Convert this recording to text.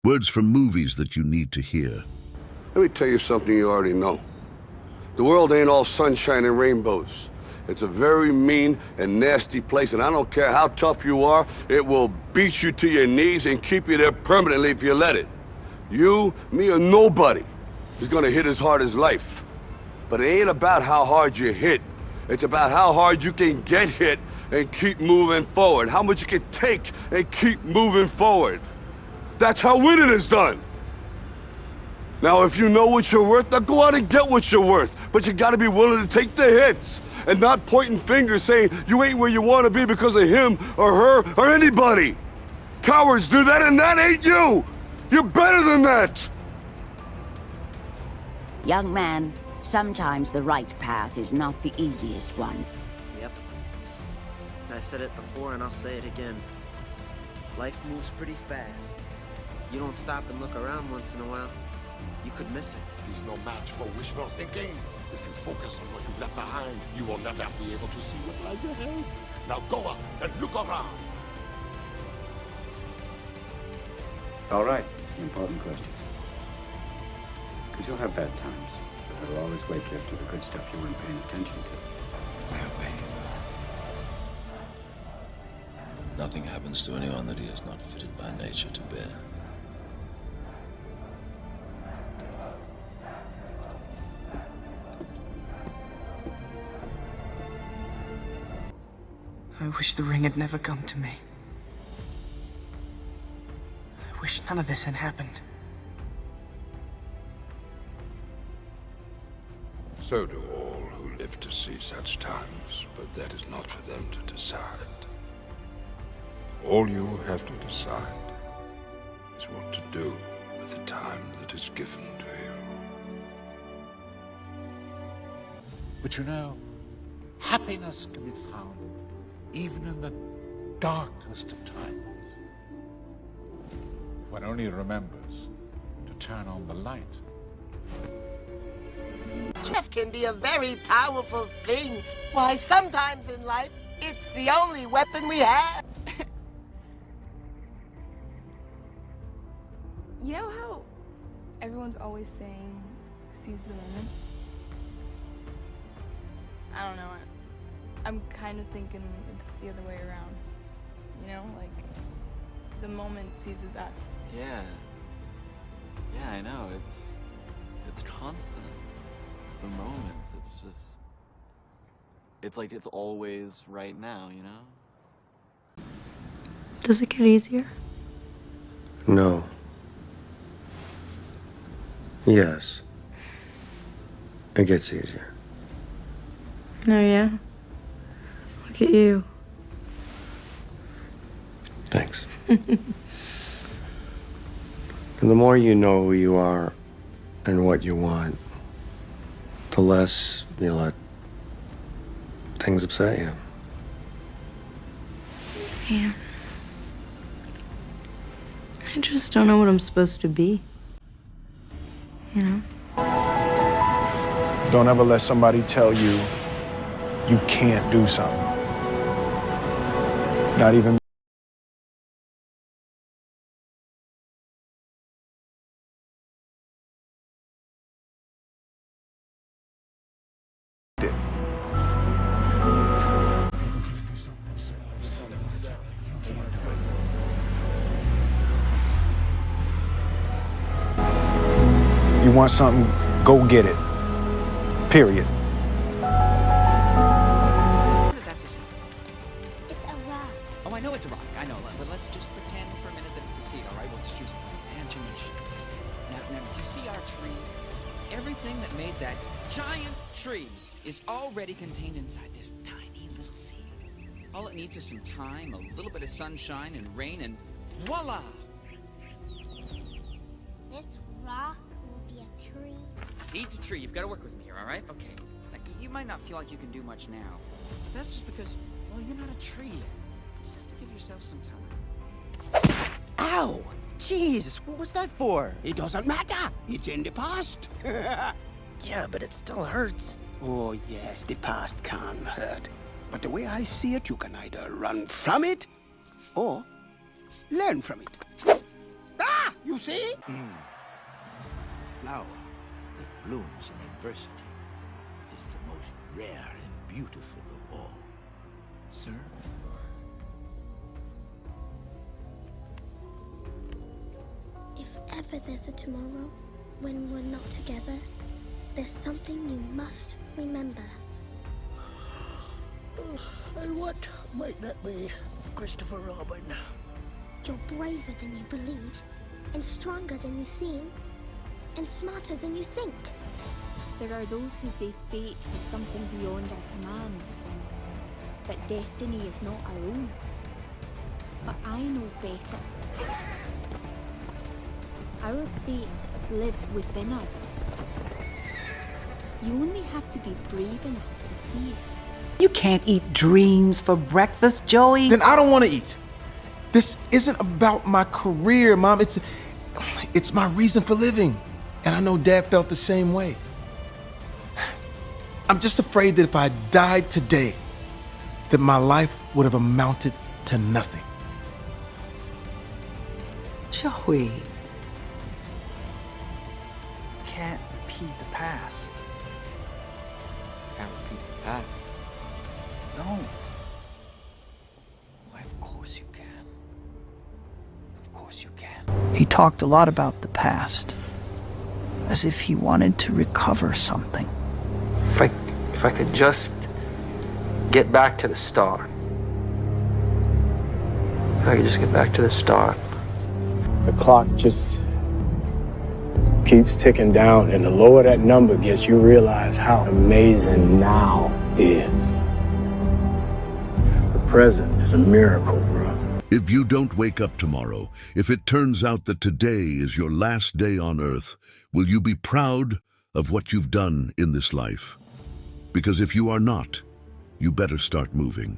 Words from movies that you need to hear. Let me tell you something you already know. The world ain't all sunshine and rainbows. It's a very mean and nasty place, and I don't care how tough you are, it will beat you to your knees and keep you there permanently if you let it. You, me, or nobody is gonna hit as hard as life. But it ain't about how hard you hit. It's about how hard you can get hit and keep moving forward. How much you can take and keep moving forward. That's how winning is done. Now, if you know what you're worth, now go out and get what you're worth. But you gotta be willing to take the hits and not pointing fingers saying you ain't where you wanna be because of him or her or anybody. Cowards do that, and that ain't you. You're better than that. Young man, sometimes the right path is not the easiest one. Yep. I said it before and I'll say it again. Life moves pretty fast. You don't stop and look around once in a while, you could miss it. He's no match for wishful thinking. If you focus on what you've left behind, you will never be able to see what lies ahead. Now go up and look around. All right, important question. Because you'll have bad times, but that'll always wake you up to the good stuff you weren't paying attention to. Nothing happens to anyone that he is not fitted by nature to bear. I wish the ring had never come to me. I wish none of this had happened. So do all who live to see such times, but that is not for them to decide. All you have to decide is what to do with the time that is given to you. But you know, happiness can be found even in the darkest of times. If one only remembers to turn on the light. Death can be a very powerful thing. Why, sometimes in life, it's the only weapon we have. You know how everyone's always saying, seize the moment? I don't know. I'm kind of thinking it's the other way around. You know, like, the moment seizes us. Yeah. Yeah, I know. It's constant. The moments, it's just... It's like it's always right now, you know? Does it get easier? No. Yes. It gets easier. Oh, yeah? Look at you. Thanks. And the more you know who you are and what you want, the less you let things upset you. Yeah. I just don't know what I'm supposed to be. You know? Don't ever let somebody tell you you can't do something. Not even you want something, go get it. Period. That's a seed. It's a rock. Oh, I know it's a rock. I know. But let's just pretend for a minute that it's a seed, all right? We'll just use imagination. Now, do you see our tree? Everything that made that giant tree is already contained inside this tiny little seed. All it needs is some time, a little bit of sunshine and rain, and voila! This rock will be a tree. Seed to tree. You've got to work with me here, all right? Okay. Now, you might not feel like you can do much now. But that's just because, well, you're not a tree yet. You just have to give yourself some time. Ow! Jeez, what was that for? It doesn't matter. It's in the past. Yeah, but it still hurts. Oh, yes, the past can hurt. But the way I see it, you can either run from it or learn from it. Ah! You see? Flower that blooms in adversity is the most rare and beautiful of all. Sir? If ever there's a tomorrow, when we're not together, there's something you must remember. And what might that be, Christopher Robin? You're braver than you believe, and stronger than you seem, and smarter than you think. There are those who say fate is something beyond our command, that destiny is not our own. But I know better. Our fate lives within us. You only have to be brave enough to see it. You can't eat dreams for breakfast, Joey. Then I don't want to eat. This isn't about my career, Mom. It's my reason for living. And I know Dad felt the same way. I'm just afraid that if I died today, that my life would have amounted to nothing. Joey. Can't repeat the past. Can't repeat the past. No. Why, of course you can. Of course you can. He talked a lot about the past, as if he wanted to recover something. If I could just get back to the start. If I could just get back to the start. The clock just keeps ticking down, and the lower that number gets, you realize how amazing now is. The present is a miracle, bro. If you don't wake up tomorrow, if it turns out that today is your last day on Earth, will you be proud of what you've done in this life? Because if you are not, you better start moving.